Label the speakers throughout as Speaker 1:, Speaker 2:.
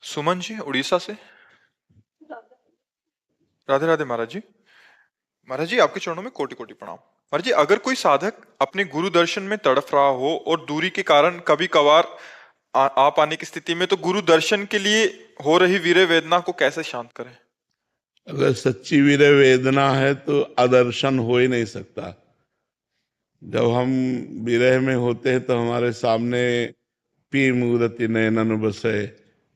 Speaker 1: सुमन जी उड़ीसा से। राधे राधे महाराज जी। महाराज जी आपके चरणों में कोटि कोटि प्रणाम। महाराज जी अगर कोई साधक अपने गुरु दर्शन में तड़फ रहा हो और दूरी के कारण कभी कभार आ पाने की स्थिति में, तो गुरु दर्शन के लिए हो रही वीर्य वेदना को कैसे शांत करें?
Speaker 2: अगर सच्ची वीर्य वेदना है तो अदर्शन हो ही नहीं सकता। जब हम विरह में होते हैं तो हमारे सामने पी मूर्ति नयनन बसे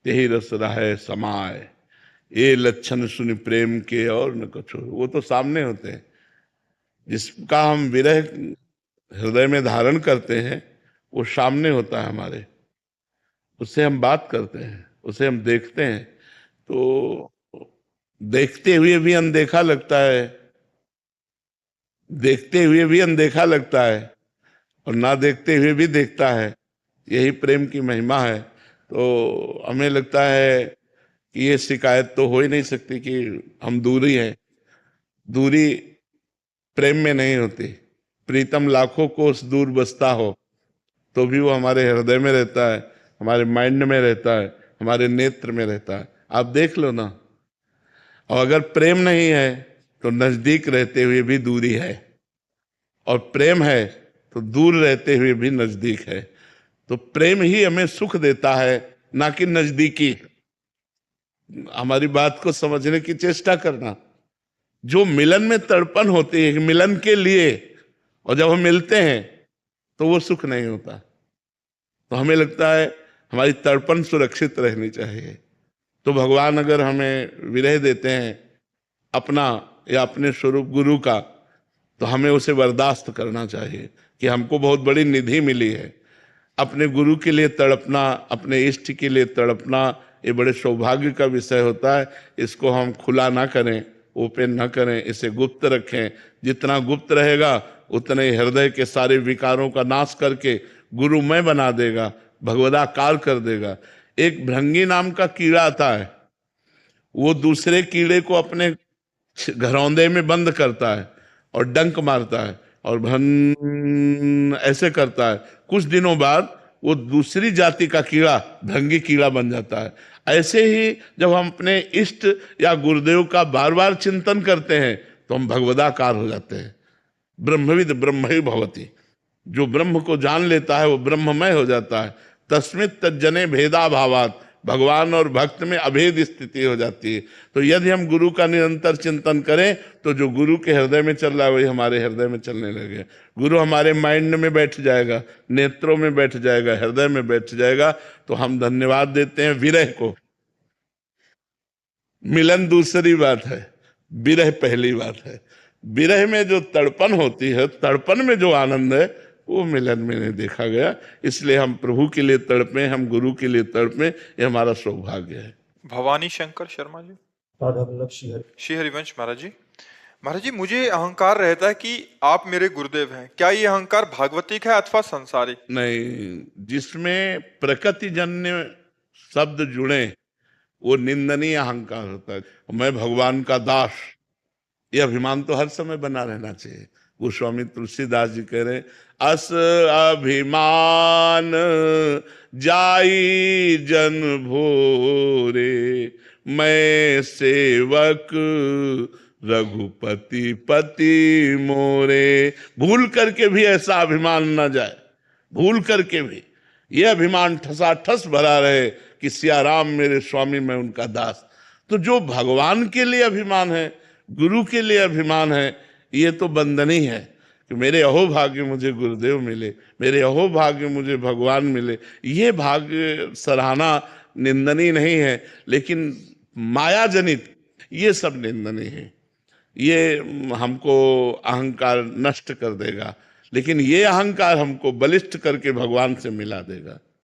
Speaker 2: यही रस रहे समाए, ये लक्षण सुन प्रेम के और न कछु। वो तो सामने होते हैं। जिसका हम विरह हृदय में धारण करते हैं वो सामने होता है हमारे। उससे हम बात करते हैं, उसे हम देखते हैं, तो देखते हुए भी अनदेखा लगता है, देखते हुए भी अनदेखा लगता है और ना देखते हुए भी देखता है। यही प्रेम की महिमा है। तो हमें लगता है कि ये शिकायत तो हो ही नहीं सकती कि हम दूरी हैं। दूरी प्रेम में नहीं होती। प्रीतम लाखों कोस दूर बसता हो तो भी वो हमारे हृदय में रहता है, हमारे माइंड में रहता है, हमारे नेत्र में रहता है। आप देख लो ना। और अगर प्रेम नहीं है तो नजदीक रहते हुए भी दूरी है, और प्रेम है तो दूर रहते हुए भी नजदीक है। तो प्रेम ही हमें सुख देता है, ना कि नजदीकी। हमारी बात को समझने की चेष्टा करना। जो मिलन में तड़पन होती है मिलन के लिए, और जब हम मिलते हैं तो वो सुख नहीं होता। तो हमें लगता है हमारी तड़पन सुरक्षित रहनी चाहिए। तो भगवान अगर हमें विरह देते हैं अपना या अपने स्वरूप गुरु का, तो हमें उसे बर्दाश्त करना चाहिए कि हमको बहुत बड़ी निधि मिली है। अपने गुरु के लिए तड़पना, अपने इष्ट के लिए तड़पना, ये बड़े सौभाग्य का विषय होता है। इसको हम खुला ना करें, ओपन ना करें, इसे गुप्त रखें। जितना गुप्त रहेगा उतने हृदय के सारे विकारों का नाश करके गुरुमय बना देगा, भगवदाकार कर देगा। एक भृंगी नाम का कीड़ा आता है, वो दूसरे कीड़े को अपने घरौंदे में बंद करता है और डंक मारता है और भन ऐसे करता है। कुछ दिनों बाद वो दूसरी जाति का कीड़ा भृंगी कीड़ा बन जाता है। ऐसे ही जब हम अपने इष्ट या गुरुदेव का बार बार चिंतन करते हैं तो हम भगवदाकार हो जाते हैं। ब्रह्मविद ब्रह्म ही भवति। जो ब्रह्म को जान लेता है वो ब्रह्ममय हो जाता है। तस्मित तज्जने भेदा भावात, भगवान और भक्त में अभेद स्थिति हो जाती है। तो यदि हम गुरु का निरंतर चिंतन करें तो जो गुरु के हृदय में चल रहा है वही हमारे हृदय में चलने लगे। गुरु हमारे माइंड में बैठ जाएगा, नेत्रों में बैठ जाएगा, हृदय में बैठ जाएगा। तो हम धन्यवाद देते हैं विरह को। मिलन दूसरी बात है, विरह पहली बात है। विरह में जो तड़पन होती है, तड़पन में जो आनंद है, वो मिलन में नहीं देखा गया। इसलिए हम प्रभु के लिए तड़पे, हम गुरु के लिए तड़पे, ये हमारा सौभाग्य है।
Speaker 1: भवानी शंकर शर्मा जी।
Speaker 3: राधा वल्लभ
Speaker 1: श्री हरिवंश महाराज जी। महाराज जी मुझे अहंकार रहता है कि आप मेरे गुरुदेव हैं। क्या ये अहंकार भागवतिक है अथवा संसारिक?
Speaker 2: नहीं, जिसमें प्रकृति जन्य शब्द जुड़े वो निंदनीय अहंकार होता है। मैं भगवान का दास, ये अभिमान तो हर समय बना रहना चाहिए। गोस्वामी तुलसीदास जी कह रहे, अस अभिमान जाई जन भोरे, मैं सेवक रघुपति पति मोरे। भूल करके भी ऐसा अभिमान न जाए, भूल करके भी ये अभिमान ठसाठस भरा रहे कि सियाराम मेरे स्वामी, मैं उनका दास। तो जो भगवान के लिए अभिमान है, गुरु के लिए अभिमान है, ये तो बंधनी है कि मेरे अहोभाग्य मुझे गुरुदेव मिले, मेरे अहोभाग्य मुझे भगवान मिले। ये भाग्य सराहना निंदनीय नहीं है, लेकिन माया जनित ये सब निंदनीय है। ये हमको अहंकार नष्ट कर देगा, लेकिन ये अहंकार हमको बलिष्ठ करके भगवान से मिला देगा।